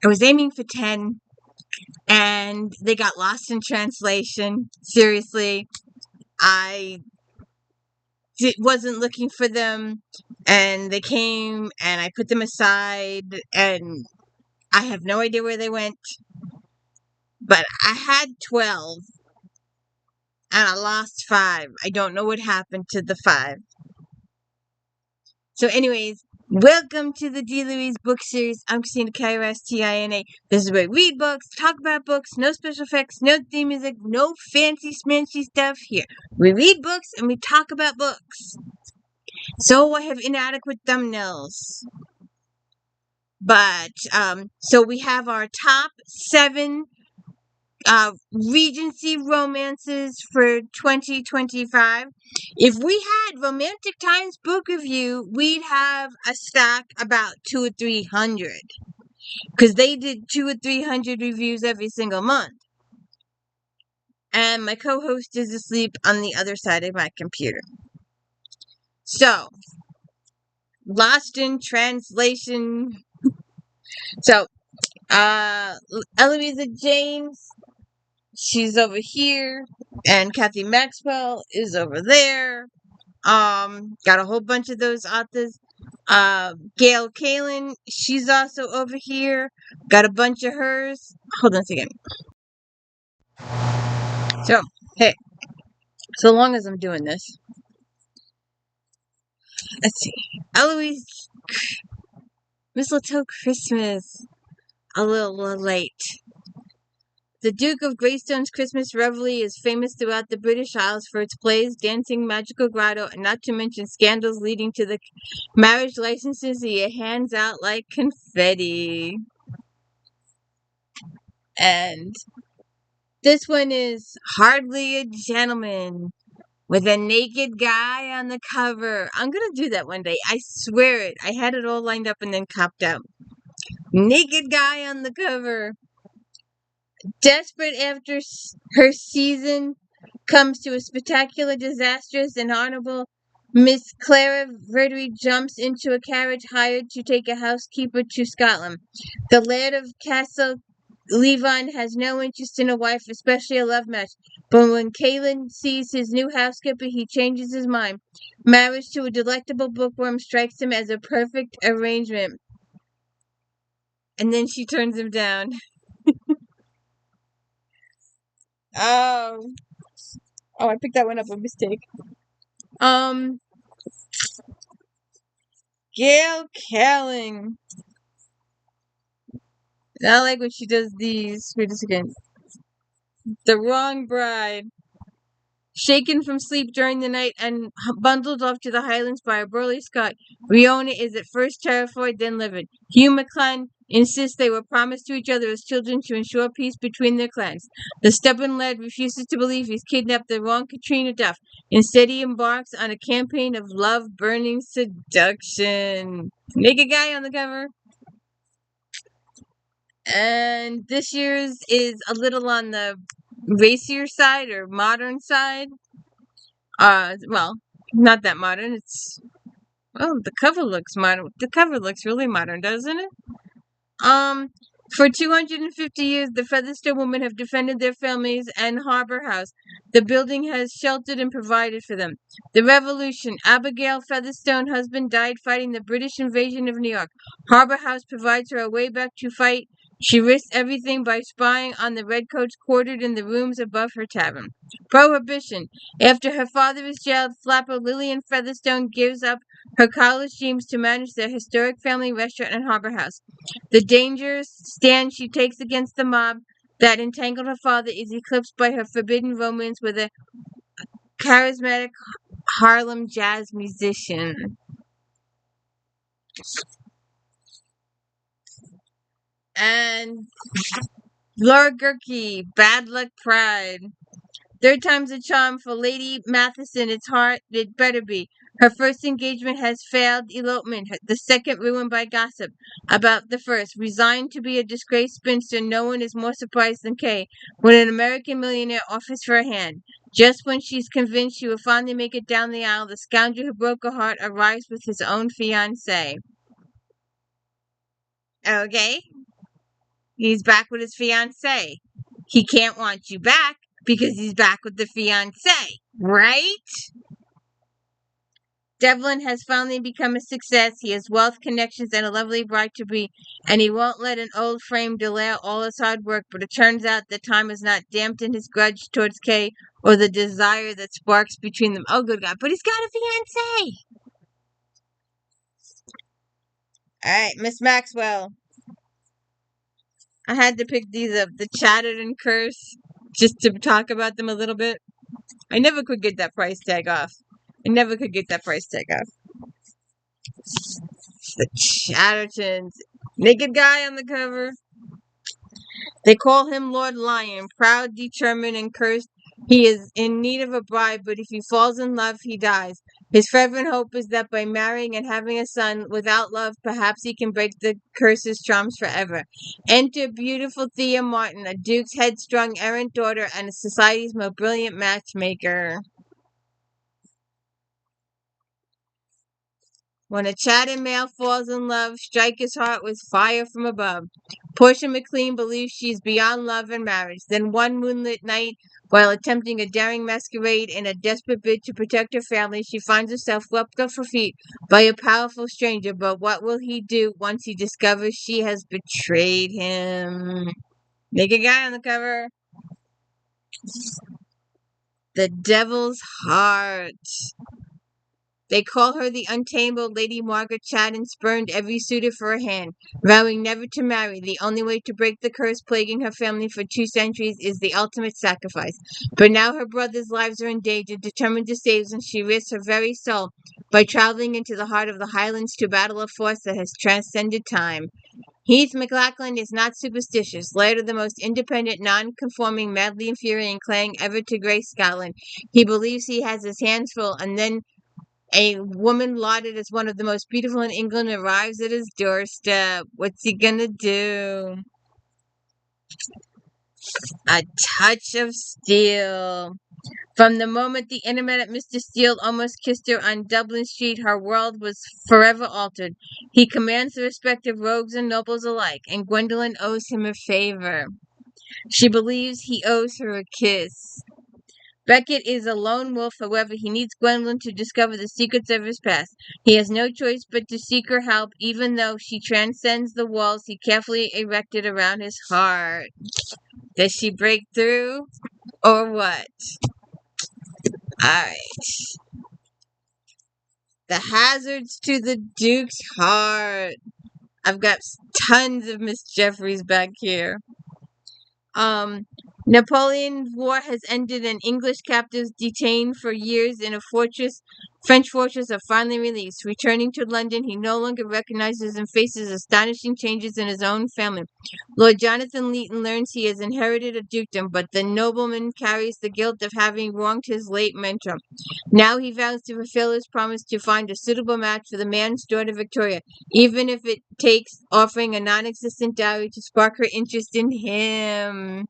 I was aiming for 10, and they got lost in translation. Seriously, I wasn't looking for them, and they came, and I put them aside, and I have no idea where they went. But I had 12, and I lost 5. I don't know what happened to the 5. So, anyways, welcome to the D. Louise book series. I'm Christina, K-R-S-T-I-N-A. This is where we read books, talk about books, no special effects, no theme music, no fancy smancy stuff here. We read books and we talk about books. So I have inadequate thumbnails. But, so we have our top 7 Regency romances for 2025. If we had Romantic Times book review, we'd have a stack about 200 or 300, because they did 200 or 300 reviews every single month. And my co-host is asleep on the other side of my computer. So, lost in translation. So, Eloisa James, she's over here, and Kathy Maxwell is over there. Got a whole bunch of those authors. Gail Kalin, she's also over here. Got a bunch of hers. Hold on a second. So, hey, so long as I'm doing this, let's see. Eloise, Mistletoe Christmas, a little late. The Duke of Greystone's Christmas Revelry is famous throughout the British Isles for its plays, dancing, magical grotto, and not to mention scandals leading to the marriage licenses he hands out like confetti. And this one is Hardly a Gentleman, with a naked guy on the cover. I'm going to do that one day. I swear it. I had it all lined up and then copped out. Naked guy on the cover. Desperate after her season comes to a spectacular, disastrous, and honorable, Miss Clara Verdery jumps into a carriage hired to take a housekeeper to Scotland. The Laird of Castle Levon has no interest in a wife, especially a love match. But when Caelan sees his new housekeeper, he changes his mind. Marriage to a delectable bookworm strikes him as a perfect arrangement. And then she turns him down. Oh, I picked that one up by mistake. Gail Calling. I like when she does these. Wait a second. The Wrong Bride. Shaken from sleep during the night and bundled off to the Highlands by a burly Scot, Riona is at first terrified, then livid. Hugh McClan insists they were promised to each other as children to ensure peace between their clans. The stubborn lad refuses to believe he's kidnapped the wrong Katrina Duff. Instead, he embarks on a campaign of love-burning seduction. Naked guy on the cover. And this year's is a little on the racier side or modern side. Well, not that modern. The cover looks modern. The cover looks really modern, doesn't it? For 250 years, the Featherstone women have defended their families and Harbor House. The building has sheltered and provided for them. The Revolution. Abigail Featherstone's husband died fighting the British invasion of New York. Harbor House provides her a way back to fight. She risked everything by spying on the redcoats quartered in the rooms above her tavern. Prohibition. After her father is jailed, flapper Lillian Featherstone gives up her college dreams to manage their historic family restaurant and Harbor House. The dangerous stand she takes against the mob that entangled her father is eclipsed by her forbidden romance with a charismatic Harlem jazz musician. And Laura Gerke, Bad Luck Pride. Third time's a charm for Lady Matheson. It's hard. It better be. Her first engagement has failed elopement. The second ruined by gossip about the first. Resigned to be a disgraced spinster, no one is more surprised than Kay when an American millionaire offers her a hand. Just when she's convinced she will finally make it down the aisle, the scoundrel who broke her heart arrives with his own fiancée. Okay. He's back with his fiancée. He can't want you back because he's back with the fiancée, right? Devlin has finally become a success. He has wealth, connections, and a lovely bride-to-be, and he won't let an old frame delay all his hard work. But it turns out that time has not dampened his grudge towards Kay or the desire that sparks between them. Oh, good God. But he's got a fiancée. All right, Miss Maxwell. I had to pick these up. The Chattered and Curse, just to talk about them a little bit. I never could get that price tag off. I never could get that price tag off. The Chattertons. Naked guy on the cover. They call him Lord Lion, proud, determined, and cursed. He is in need of a bride, but if he falls in love, he dies. His fervent hope is that by marrying and having a son without love, perhaps he can break the curse's charms forever. Enter beautiful Thea Martin, a duke's headstrong errant daughter and society's most brilliant matchmaker. When a chatting male falls in love, strike his heart with fire from above. Portia McLean believes she is beyond love and marriage. Then one moonlit night, while attempting a daring masquerade in a desperate bid to protect her family, she finds herself swept off her feet by a powerful stranger. But what will he do once he discovers she has betrayed him? Naked guy on the cover. The Devil's Heart. They call her the untamable Lady Margaret Chatham, spurned every suitor for her hand, vowing never to marry. The only way to break the curse plaguing her family for 2 centuries is the ultimate sacrifice. But now her brothers' lives are in danger. Determined to save them, she risks her very soul by traveling into the heart of the Highlands to battle a force that has transcended time. Heath McLachlan is not superstitious. Laird of the most independent, non-conforming, madly infuriating clan ever to grace Scotland. He believes he has his hands full, and then a woman lauded as one of the most beautiful in England arrives at his doorstep. What's he gonna do? A touch of steel. From the moment the intermittent Mr. Steele almost kissed her on Dublin Street, her world was forever altered. He commands the respect of rogues and nobles alike, and Gwendolen owes him a favor. She believes he owes her a kiss. Beckett is a lone wolf, however, he needs Gwendolyn to discover the secrets of his past. He has no choice but to seek her help, even though she transcends the walls he carefully erected around his heart. Does she break through, or what? Alright. The hazards to the Duke's heart. I've got tons of Miss Jeffries back here. Napoleon's war has ended and English captives detained for years in a French fortress are finally released. Returning to London, he no longer recognizes and faces astonishing changes in his own family. Lord Jonathan Leeton learns he has inherited a dukedom, but the nobleman carries the guilt of having wronged his late mentor. Now he vows to fulfill his promise to find a suitable match for the man's daughter Victoria, even if it takes offering a non-existent dowry to spark her interest in him.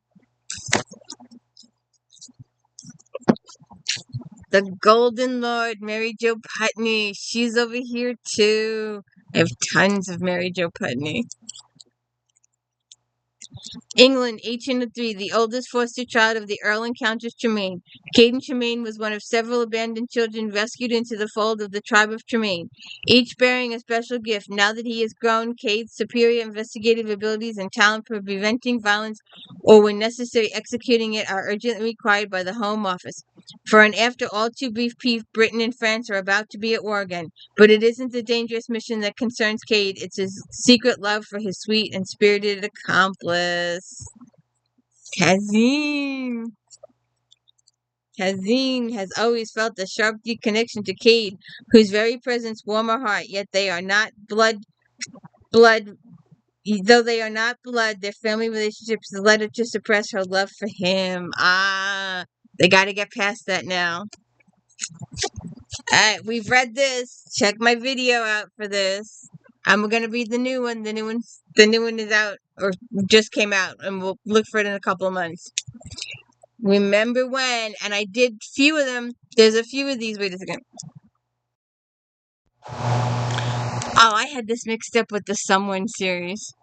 The Golden Lord, Mary Jo Putney. She's over here too. I have tons of Mary Jo Putney. England, 1803, the oldest foster child of the Earl and Countess Tremaine. Caden Tremaine was one of several abandoned children rescued into the fold of the tribe of Tremaine, each bearing a special gift. Now that he has grown, Cade's superior investigative abilities and talent for preventing violence or, when necessary, executing it are urgently required by the Home Office. For an after all too brief peace, Britain and France are about to be at war again. But it isn't the dangerous mission that concerns Cade, it's his secret love for his sweet and spirited accomplice. Kazim. Kazim has always felt a sharp, deep connection to Cade, whose very presence warmed her heart, yet they are not blood. Though they are not blood, their family relationships led her to suppress her love for him. They got to get past that now. Alright, we've read this. Check my video out for this. I'm gonna read the new one. The new one is out or just came out, and we'll look for it in a couple of months. Remember when? And I did few of them. There's a few of these. Wait a second. Oh, I had this mixed up with the Someone series.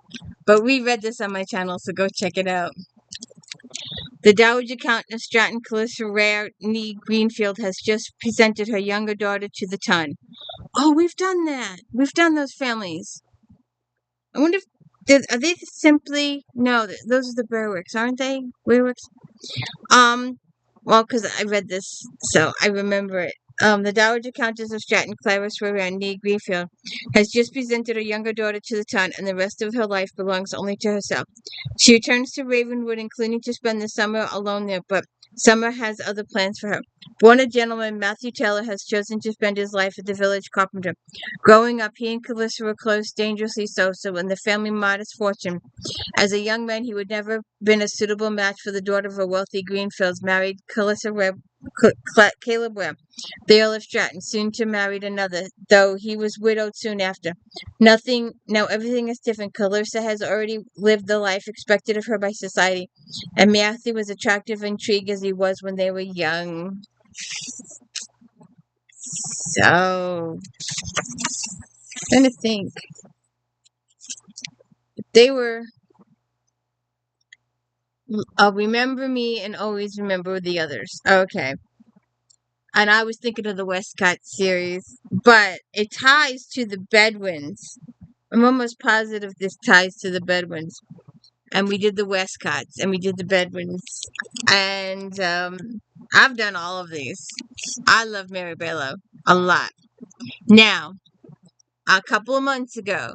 But we read this on my channel, so go check it out. The Dowager Countess Stratton Clarissa Rainey Greenfield has just presented her younger daughter to the ton. Oh, we've done that. We've done those families. I wonder if are they simply no? Those are the Berwicks, aren't they? Berwicks. Well, because I read this, so I remember it. The Dowager Countess of Stratton, Clarissa Rainey Greenfield, has just presented her younger daughter to the ton, and the rest of her life belongs only to herself. She returns to Ravenwood, including to spend the summer alone there, but summer has other plans for her. Born a gentleman, Matthew Taylor has chosen to spend his life at the village carpenter. Growing up, he and Clarissa were close, dangerously so in the family modest fortune. As a young man, he would never been a suitable match for the daughter of a wealthy Greenfields, married Caleb Webb, the Earl of Stratton, soon to married another, though he was widowed soon after. Now everything is different. Clarissa has already lived the life expected of her by society, and Matthew was attractive and intrigued as he was when they were young. So, I'm trying to think. They were Remember Me and Always Remember the Others. Okay. And I was thinking of the Westcott series, but it ties to the Bedouins. I'm almost positive this ties to the Bedouins. And we did the Westcotts, and we did the Bedouins. And I've done all of these. I love Mary Bello a lot. Now, a couple of months ago,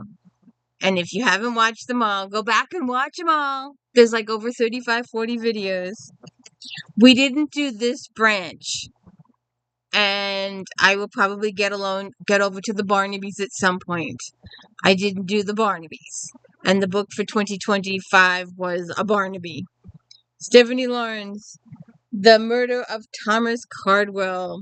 and if you haven't watched them all, go back and watch them all. There's like over 35, 40 videos. We didn't do this branch. And I will probably get over to the Barnabys at some point. I didn't do the Barnabys. And the book for 2025 was a Barnaby. Stephanie Lawrence, The Murder of Thomas Cardwell.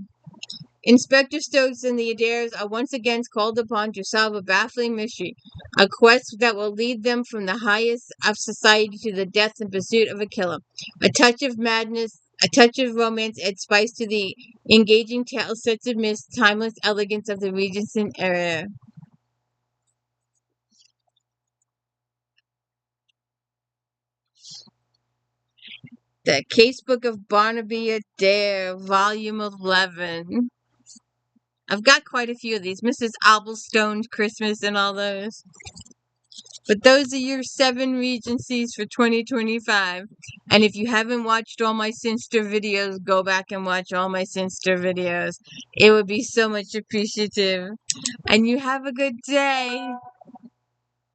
Inspector Stokes and the Adaires are once again called upon to solve a baffling mystery, a quest that will lead them from the highest of society to the death and pursuit of a killer. A touch of madness, a touch of romance adds spice to the engaging tale set to miss timeless elegance of the Regency era. The Casebook of Barnaby Adair, Volume 11. I've got quite a few of these. Mrs. Alblestone's Christmas and all those. But those are your 7 Regencies for 2025. And if you haven't watched all my Sinster videos, go back and watch all my Sinster videos. It would be so much appreciative. And you have a good day.